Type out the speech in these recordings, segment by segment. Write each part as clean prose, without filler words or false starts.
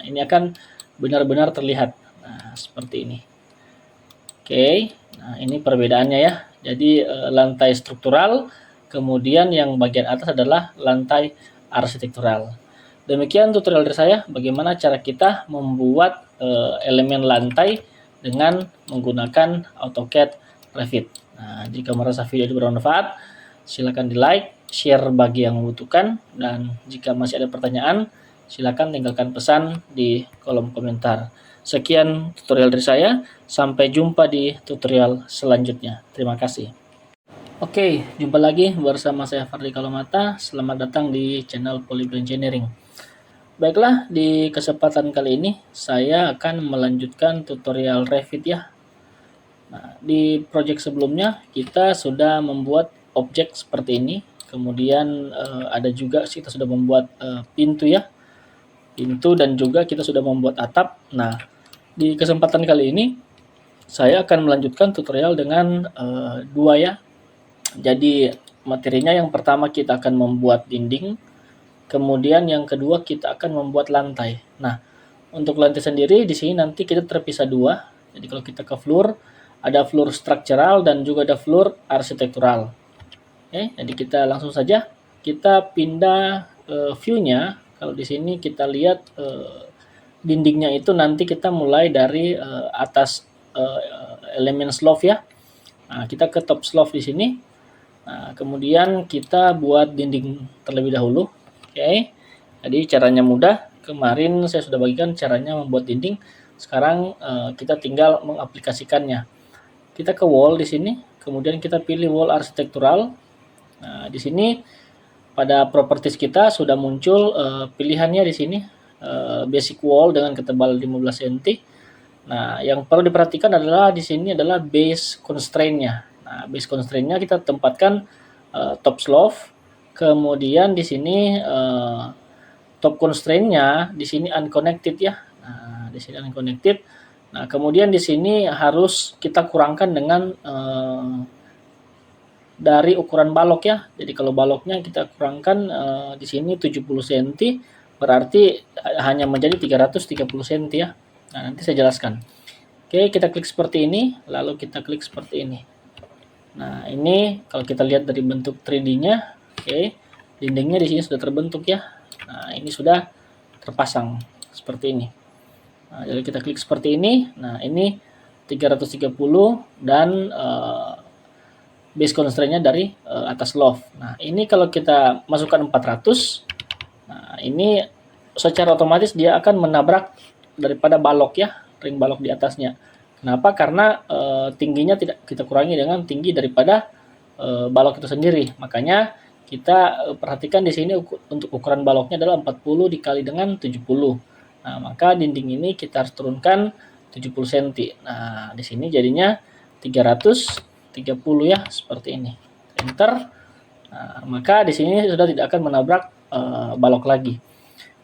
Nah, ini akan benar-benar terlihat. Nah, seperti ini. Oke, nah ini perbedaannya ya. Jadi lantai struktural, kemudian yang bagian atas adalah lantai arsitektural. Demikian tutorial dari saya, bagaimana cara kita membuat elemen lantai dengan menggunakan AutoCAD Revit. Nah, jika merasa video ini bermanfaat, silakan di like, share bagi yang membutuhkan, dan jika masih ada pertanyaan, silakan tinggalkan pesan di kolom komentar. Sekian tutorial dari saya, sampai jumpa di tutorial selanjutnya. Terima kasih. Oke, jumpa lagi bersama saya Fardi Kalomata. Selamat datang di channel Polyblue Engineering. Baiklah, di kesempatan kali ini saya akan melanjutkan tutorial Revit ya. Nah, di project sebelumnya kita sudah membuat objek seperti ini. Kemudian ada juga kita sudah membuat pintu ya. Pintu dan juga kita sudah membuat atap. Nah, di kesempatan kali ini saya akan melanjutkan tutorial dengan dua ya. Jadi materinya yang pertama kita akan membuat dinding, kemudian yang kedua kita akan membuat lantai. Nah, untuk lantai sendiri di sini nanti kita terpisah dua. Jadi kalau kita ke floor, ada floor struktural dan juga ada floor arsitektural. Oke, jadi kita langsung saja kita pindah view-nya. Kalau di sini kita lihat dindingnya itu nanti kita mulai dari atas elemen slope ya. Nah, kita ke top slope di sini. Nah, kemudian kita buat dinding terlebih dahulu. Oke. Jadi caranya mudah. Kemarin saya sudah bagikan caranya membuat dinding. Sekarang kita tinggal mengaplikasikannya. Kita ke wall di sini, kemudian kita pilih wall arsitektural. Nah, di sini pada properties kita sudah muncul pilihannya di sini, basic wall dengan ketebal 15 cm. Nah, yang perlu diperhatikan adalah di sini adalah base constraint-nya. Nah, base constraint-nya kita tempatkan top slope. Kemudian di sini top constraint-nya di sini unconnected ya. Nah, di sini unconnected. Nah, kemudian di sini harus kita kurangkan dengan dari ukuran balok ya. Jadi kalau baloknya kita kurangkan di sini 70 cm, berarti hanya menjadi 330 cm ya. Nah, nanti saya jelaskan. Oke, kita klik seperti ini, lalu kita klik seperti ini. Nah, ini kalau kita lihat dari bentuk 3D-nya, oke, dindingnya di sini sudah terbentuk ya. Nah, ini sudah terpasang seperti ini. Nah, jadi kita klik seperti ini. Nah, ini 330 dan base constraint-nya dari atas loft. Nah, ini kalau kita masukkan 400, nah ini secara otomatis dia akan menabrak daripada balok ya, ring balok di atasnya. Kenapa? Karena tingginya tidak kita kurangi dengan tinggi daripada balok itu sendiri. Makanya kita perhatikan di sini untuk ukuran baloknya adalah 40 dikali dengan 70. Nah, maka dinding ini kita harus turunkan 70 cm. Nah, di sini jadinya 330 ya, seperti ini. Enter. Nah, maka di sini sudah tidak akan menabrak balok lagi.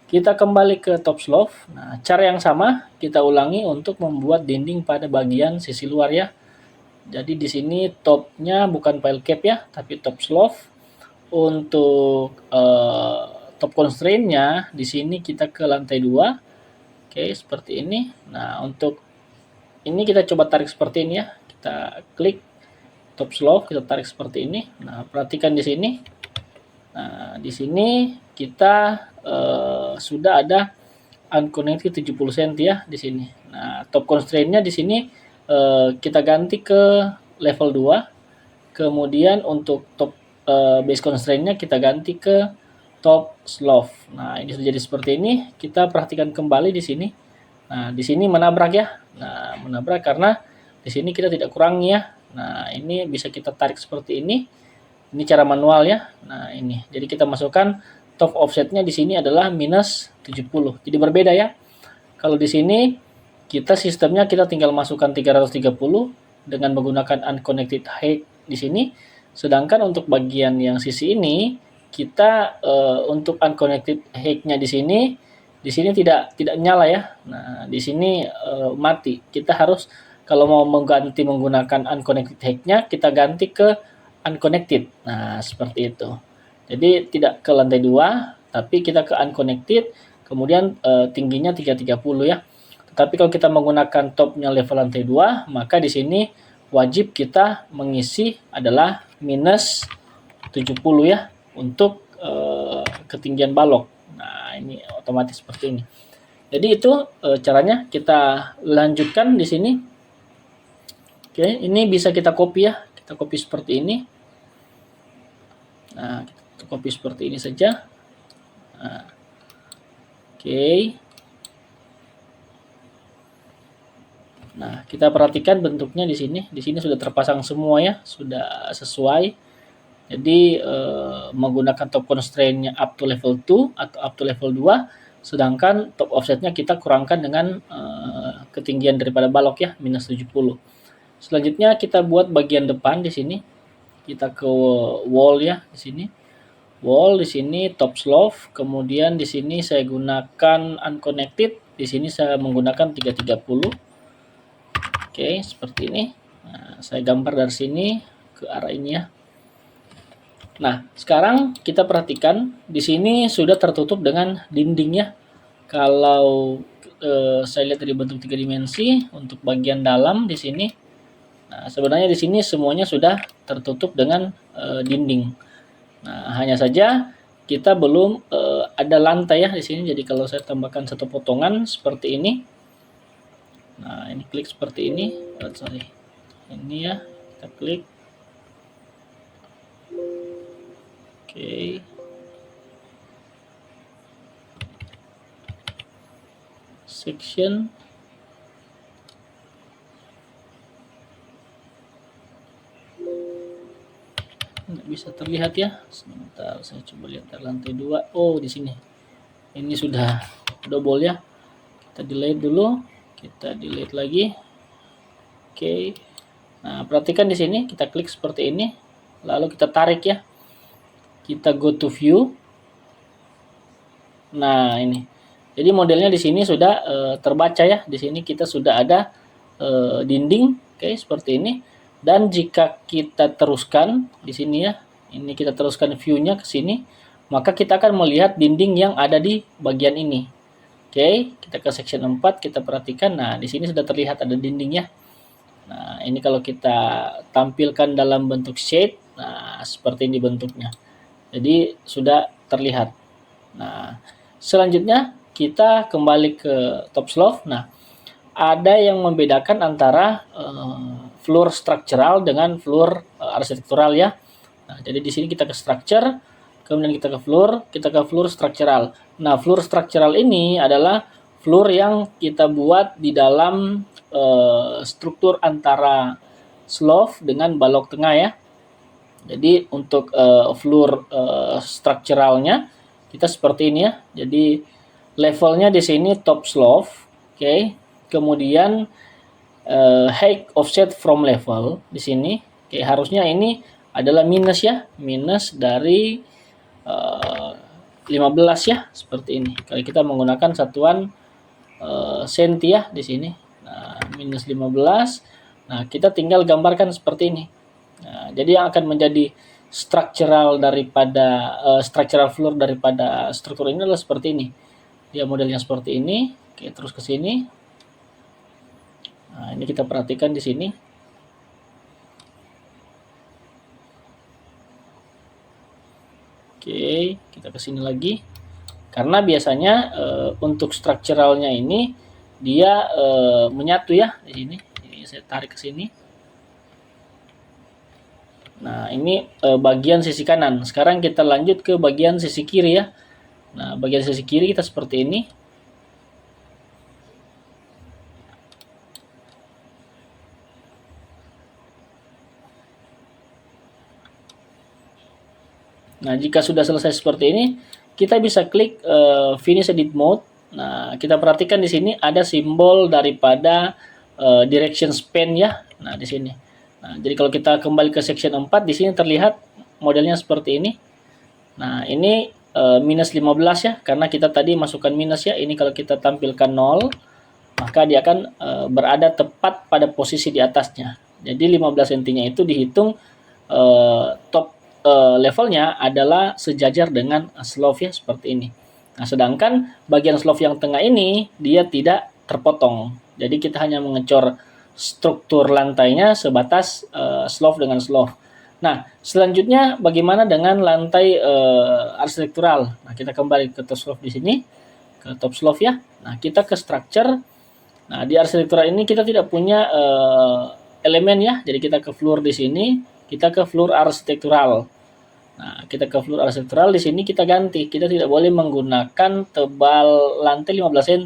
Kita kembali ke top slope. Nah, cara yang sama kita ulangi untuk membuat dinding pada bagian sisi luar ya. Jadi di sini topnya bukan pile cap ya, tapi top slope. Untuk top constraint-nya di sini kita ke lantai 2. Oke, seperti ini. Nah, untuk ini kita coba tarik seperti ini ya. Kita klik top slope, kita tarik seperti ini. Nah, perhatikan di sini. Nah, di sini kita sudah ada unconnected 70 cm ya di sini. Nah, top constraint-nya di sini kita ganti ke level 2. Kemudian untuk top base constraint-nya kita ganti ke top slope. Nah, ini sudah jadi seperti ini. Kita perhatikan kembali di sini. Nah, di sini menabrak ya. Nah, menabrak karena di sini kita tidak kurangi ya. Nah, ini bisa kita tarik seperti ini. Ini cara manual ya. Nah, ini. Jadi kita masukkan top offsetnya di sini adalah minus 70. Jadi berbeda ya. Kalau di sini kita sistemnya kita tinggal masukkan 330 dengan menggunakan unconnected height di sini. Sedangkan untuk bagian yang sisi ini kita untuk unconnected height-nya di sini tidak nyala ya. Nah, di sini mati. Kita harus kalau mau mengganti menggunakan unconnected height-nya kita ganti ke unconnected. Nah, seperti itu. Jadi tidak ke lantai 2, tapi kita ke unconnected, kemudian tingginya 330 ya. Tetapi kalau kita menggunakan topnya level lantai 2, maka di sini wajib kita mengisi adalah minus 70 ya untuk ketinggian balok. Nah, ini otomatis seperti ini. Jadi itu caranya. Kita lanjutkan di sini. Oke, ini bisa kita copy ya. Kita copy seperti ini. Nah, kita copy seperti ini saja. Nah, oke. Nah, kita perhatikan bentuknya di sini. Di sini sudah terpasang semua ya, sudah sesuai. Jadi menggunakan top constraint-nya up to level 2 atau up to level 2, sedangkan top offset-nya kita kurangkan dengan ketinggian daripada balok ya, minus 70. Selanjutnya kita buat bagian depan di sini. Kita ke wall ya, di sini. Wall di sini top slope, kemudian di sini saya gunakan unconnected, di sini saya menggunakan 330. Oke, seperti ini. Nah, saya gambar dari sini ke arah ini ya. Nah, sekarang kita perhatikan di sini sudah tertutup dengan dindingnya. Kalau saya lihat dari bentuk 3 dimensi untuk bagian dalam di sini. Nah, sebenarnya di sini semuanya sudah tertutup dengan dinding. Nah, hanya saja kita belum ada lantai ya di sini. Jadi kalau saya tambahkan satu potongan seperti ini. Nah, ini klik seperti ini. Sorry. Ini ya, kita klik. Oke. Section. Nggak bisa terlihat ya. Sebentar, saya coba lihat dari lantai 2. Oh, di sini. Ini sudah double ya. Kita delete dulu. Kita delete lagi. Oke. Nah, perhatikan di sini kita klik seperti ini. Lalu kita tarik ya. Kita go to view. Nah, ini. Jadi modelnya di sini sudah terbaca ya. Di sini kita sudah ada dinding, oke, seperti ini. Dan jika kita teruskan di sini ya. Ini kita teruskan view-nya ke sini, maka kita akan melihat dinding yang ada di bagian ini. Oke, kita ke section 4, kita perhatikan. Nah, di sini sudah terlihat ada dindingnya. Nah, ini kalau kita tampilkan dalam bentuk shade, nah seperti ini bentuknya. Jadi sudah terlihat. Nah, selanjutnya kita kembali ke top slope. Nah, ada yang membedakan antara floor structural dengan floor arsitektural ya. Nah, jadi di sini kita ke structure, kemudian kita ke floor structural. Nah, floor structural ini adalah floor yang kita buat di dalam struktur antara slope dengan balok tengah ya. Jadi untuk floor strukturalnya kita seperti ini ya. Jadi levelnya di sini top slope, oke. Kemudian height offset from level di sini, oke. Harusnya ini adalah minus ya, minus dari 15 ya, seperti ini. Kalau kita menggunakan satuan senti ya di sini. Nah, minus 15. Nah, kita tinggal gambarkan seperti ini. Nah, jadi yang akan menjadi structural daripada structural floor daripada struktur ini adalah seperti ini. Dia modelnya seperti ini. Oke, terus ke sini. Nah, ini kita perhatikan di sini. Oke, kita ke sini lagi. Karena biasanya untuk strukturalnya ini dia menyatu ya di sini. Jadi saya tarik ke sini. Nah, ini bagian sisi kanan. Sekarang kita lanjut ke bagian sisi kiri ya. Nah, bagian sisi kiri kita seperti ini. Nah, jika sudah selesai seperti ini, kita bisa klik finish edit mode. Nah, kita perhatikan di sini ada simbol daripada direction span ya. Nah, di sini. Nah, jadi kalau kita kembali ke section 4, di sini terlihat modelnya seperti ini. Nah, ini minus 15 ya, karena kita tadi masukkan minus ya. Ini kalau kita tampilkan 0, maka dia akan berada tepat pada posisi di atasnya. Jadi 15 cm-nya itu dihitung top levelnya adalah sejajar dengan slope ya, seperti ini. Nah, sedangkan bagian slope yang tengah ini dia tidak terpotong. Jadi kita hanya mengecor struktur lantainya sebatas slope dengan slope. Nah, selanjutnya bagaimana dengan lantai arsitektural? Nah, kita kembali ke top slope di sini, ke top slope ya. Nah, kita ke structure. Nah, di arsitektural ini kita tidak punya elemen ya. Jadi kita ke floor di sini, kita ke floor arsitektural. Nah, kita ke floor arsitektural di sini kita ganti. Kita tidak boleh menggunakan tebal lantai 15 cm.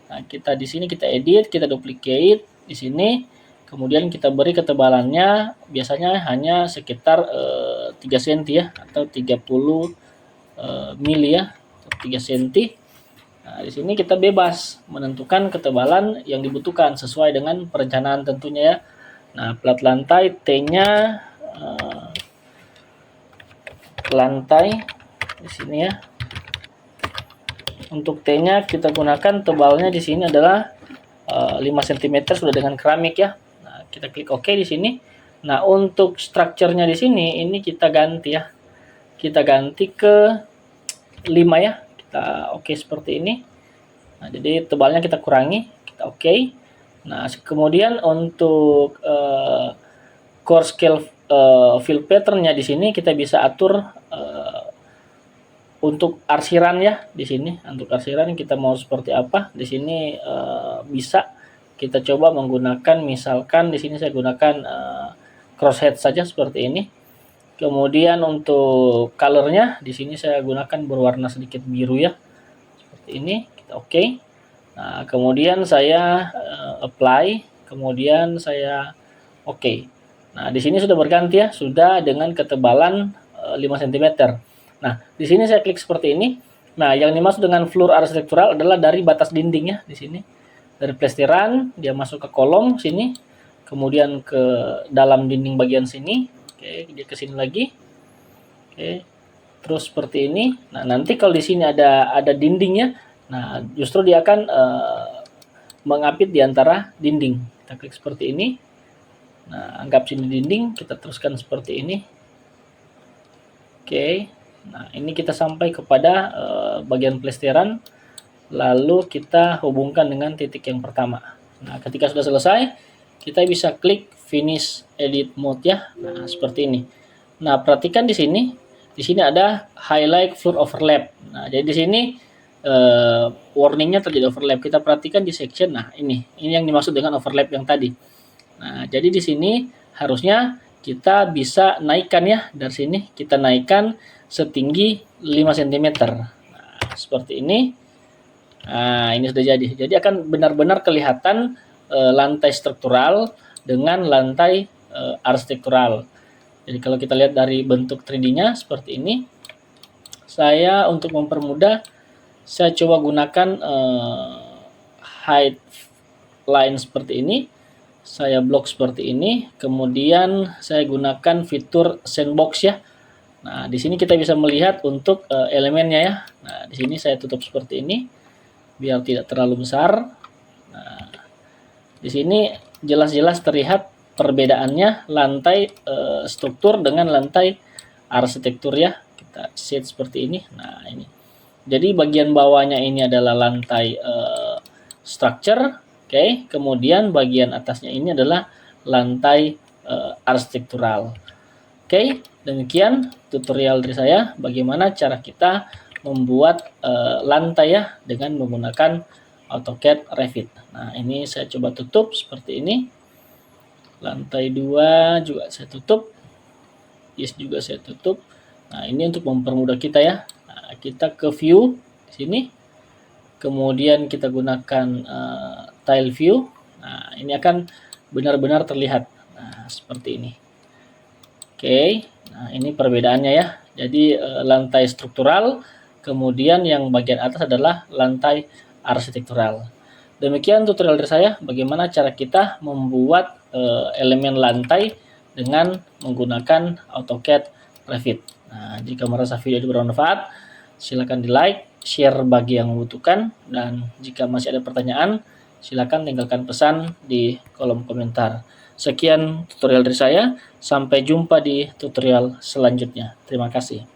Nah, kita di sini kita edit, kita duplicate di sini. Kemudian kita beri ketebalannya biasanya hanya sekitar 3 cm ya atau 30 mili ya, 3 cm. Nah, di sini kita bebas menentukan ketebalan yang dibutuhkan sesuai dengan perencanaan tentunya ya. Nah, plat lantai T-nya lantai di sini ya. Untuk T-nya kita gunakan tebalnya di sini adalah 5 cm sudah dengan keramik ya. Nah, kita klik OK di sini. Nah, untuk strukturnya di sini ini kita ganti ya. Kita ganti ke 5 ya. Kita OK seperti ini. Nah, jadi tebalnya kita kurangi, kita OK. Nah, kemudian untuk core scale fill patternnya di sini kita bisa atur untuk arsiran ya di sini. Untuk arsiran kita mau seperti apa di sini bisa kita coba menggunakan, misalkan di sini saya gunakan crosshead saja seperti ini. Kemudian untuk colornya di sini saya gunakan berwarna sedikit biru ya seperti ini. Kita OK. Nah, kemudian saya apply, kemudian saya OK. Nah, di sini sudah berganti ya, sudah dengan ketebalan 5 cm. Nah, di sini saya klik seperti ini. Nah, yang dimaksud dengan floor arsitektural adalah dari batas dinding ya di sini. Dari plesteran dia masuk ke kolom sini, kemudian ke dalam dinding bagian sini. Oke, dia ke sini lagi. Oke. Terus seperti ini. Nah, nanti kalau di sini ada dindingnya, nah justru dia akan mengapit di antara dinding. Kita klik seperti ini. Nah, anggap sini dinding, kita teruskan seperti ini. Oke. Nah, ini kita sampai kepada bagian plesteran, lalu kita hubungkan dengan titik yang pertama. Nah, ketika sudah selesai, kita bisa klik finish edit mode ya. Nah, seperti ini. Nah, perhatikan di sini ada highlight floor overlap. Nah, jadi di sini warningnya terjadi overlap. Kita perhatikan di section. Nah, ini yang dimaksud dengan overlap yang tadi. Nah, jadi di sini harusnya kita bisa naikkan ya, dari sini kita naikkan setinggi 5 cm. Nah, seperti ini. Nah, ini sudah jadi. Jadi akan benar-benar kelihatan lantai struktural dengan lantai arsitektural. Jadi kalau kita lihat dari bentuk 3D-nya seperti ini. Saya untuk mempermudah, saya coba gunakan height line seperti ini. Saya blok seperti ini, kemudian saya gunakan fitur sandbox ya. Nah, di sini kita bisa melihat untuk elemennya ya. Nah, di sini saya tutup seperti ini biar tidak terlalu besar. Nah, di sini jelas-jelas terlihat perbedaannya lantai struktur dengan lantai arsitektur ya. Kita set seperti ini. Nah, ini. Jadi bagian bawahnya ini adalah lantai structure. Oke, kemudian bagian atasnya ini adalah lantai arsitektural. Oke, demikian tutorial dari saya bagaimana cara kita membuat lantai ya dengan menggunakan AutoCAD Revit. Nah, ini saya coba tutup seperti ini. Lantai 2 juga saya tutup. Yes, juga saya tutup. Nah, ini untuk mempermudah kita ya. Nah, kita ke view di sini. Kemudian kita gunakan tile view. Nah, ini akan benar-benar terlihat. Nah, seperti ini. Oke. Nah, ini perbedaannya ya. Jadi lantai struktural, kemudian yang bagian atas adalah lantai arsitektural. Demikian tutorial dari saya bagaimana cara kita membuat elemen lantai dengan menggunakan AutoCAD Revit. Nah, jika merasa video ini bermanfaat, silakan di-like, share bagi yang membutuhkan, dan jika masih ada pertanyaan, silakan tinggalkan pesan di kolom komentar. Sekian tutorial dari saya, sampai jumpa di tutorial selanjutnya. Terima kasih.